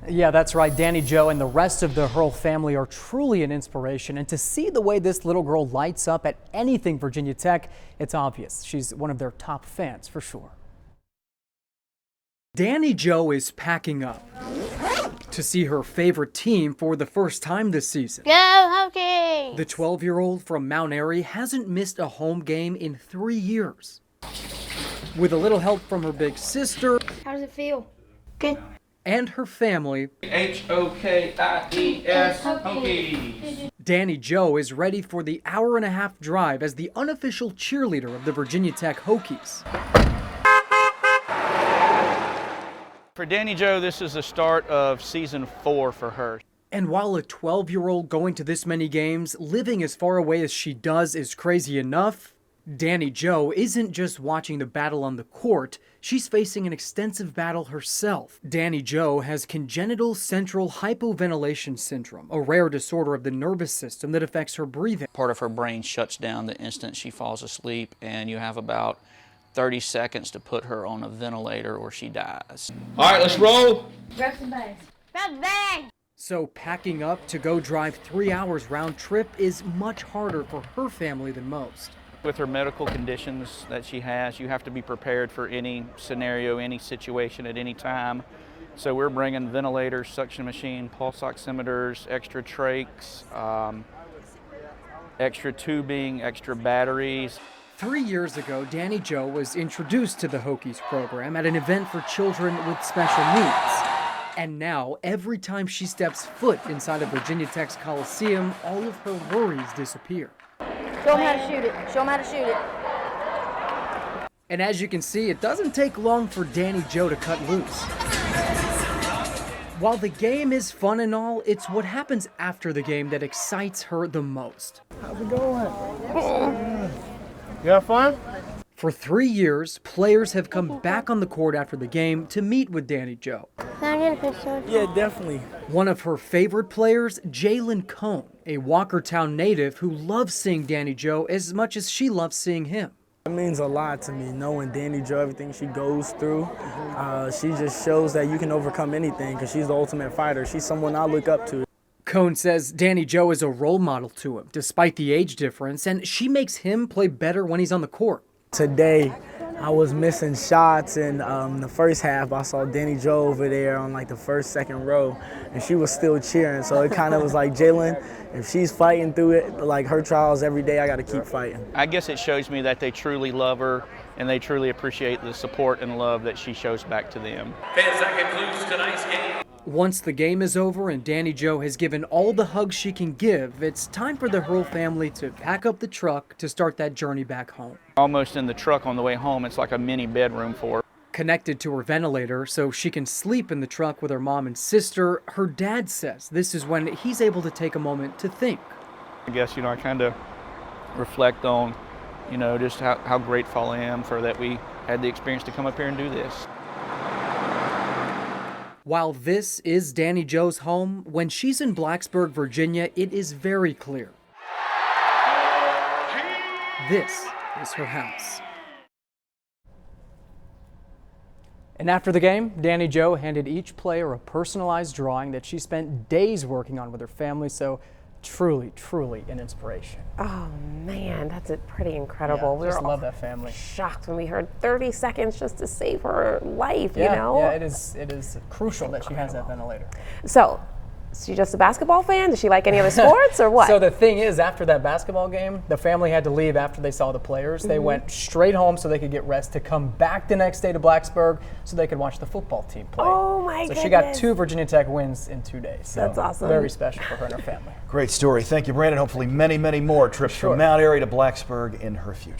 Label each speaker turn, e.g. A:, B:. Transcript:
A: Yeah, that's right. Dani Jo and the rest of the Hearl family are truly an inspiration. And to see the way this little girl lights up at anything Virginia Tech, it's obvious. She's one of their top fans for sure. Dani Jo is packing up to see her favorite team for the first time this season.
B: Go Hokie!
A: The 12-year-old from Mount Airy hasn't missed a home game in 3 years. With a little help from her big sister.
B: How does it feel? Good.
A: And her family.
C: Hokies, Hokies.
A: Dani Jo is ready for the hour-and-a-half drive as the unofficial cheerleader of the Virginia Tech Hokies.
C: For Dani Jo, this is the start of season 4 for her.
A: And while a 12-year-old going to this many games, living as far away as she does is crazy enough, Dani Jo isn't just watching the battle on the court, she's facing an extensive battle herself. Dani Jo has congenital central hypoventilation syndrome, a rare disorder of the nervous system that affects her breathing.
C: Part of her brain shuts down the instant she falls asleep, and you have about 30 seconds to put her on a ventilator or she dies.
D: All right, let's roll.
B: Grab some bags. Grab bag!
A: So packing up to go drive 3 hours round trip is much harder for her family than most.
C: With her medical conditions that she has, you have to be prepared for any scenario, any situation at any time. So we're bringing ventilators, suction machine, pulse oximeters, extra trachs, extra tubing, extra batteries.
A: 3 years ago, Dani Jo was introduced to the Hokies program at an event for children with special needs. And now, every time she steps foot inside of Virginia Tech's Coliseum, all of her worries disappear.
B: Show them how to shoot it. Show them how to shoot it.
A: And as you can see, it doesn't take long for Dani Jo to cut loose. While the game is fun and all, it's what happens after the game that excites her the most.
D: How's it going? You have fun?
A: For 3 years, players have come back on the court after the game to meet with Dani Jo.
B: Can I get a picture?
D: Yeah, definitely.
A: One of her favorite players, Jalen Cone, a Walkertown native who loves seeing Dani Jo as much as she loves seeing him.
E: It means a lot to me, knowing Dani Jo, everything she goes through. She just shows that you can overcome anything because she's the ultimate fighter. She's someone I look up to.
A: Cone says Dani Jo is a role model to him, despite the age difference, and she makes him play better when he's on the court.
E: Today, I was missing shots in the first half. I saw Dani Jo over there on like the first, second row, and she was still cheering. So it kind of was like, Jalen, if she's fighting through it, like her trials every day, I got to keep fighting.
C: I guess it shows me that they truly love her and they truly appreciate the support and love that she shows back to them.
D: Fans, that concludes tonight's game.
A: Once the game is over and Dani Jo has given all the hugs she can give, it's time for the Hearl family to pack up the truck to start that journey back home.
C: Almost in the truck on the way home, it's like a mini bedroom for her.
A: Connected to her ventilator so she can sleep in the truck with her mom and sister, her dad says this is when he's able to take a moment to think.
C: I guess, I kind of reflect on, just how grateful I am for that we had the experience to come up here and do this.
A: While this is Dani Jo's home, when she's in Blacksburg, Virginia, it is very clear. This is her house. And after the game, Dani Jo handed each player a personalized drawing that she spent days working on with her family, so truly, truly an inspiration.
F: Oh man, that's pretty incredible.
A: Yeah, just love that family.
F: Shocked when we heard 30 seconds just to save her life,
A: Yeah,
F: you know?
A: yeah, it is crucial that she has that ventilator.
F: So, is she just a basketball fan? Does she like any other sports or what?
A: So the thing is, after that basketball game, the family had to leave after they saw the players. They went straight home so they could get rest to come back the next day to Blacksburg so they could watch the football team play.
F: Oh my goodness.
A: So she got 2 Virginia Tech wins in 2 days. So
F: that's awesome.
A: Very special for her and her family.
G: Great story. Thank you, Brandon. Hopefully many, many more trips from Mount Airy to Blacksburg in her future.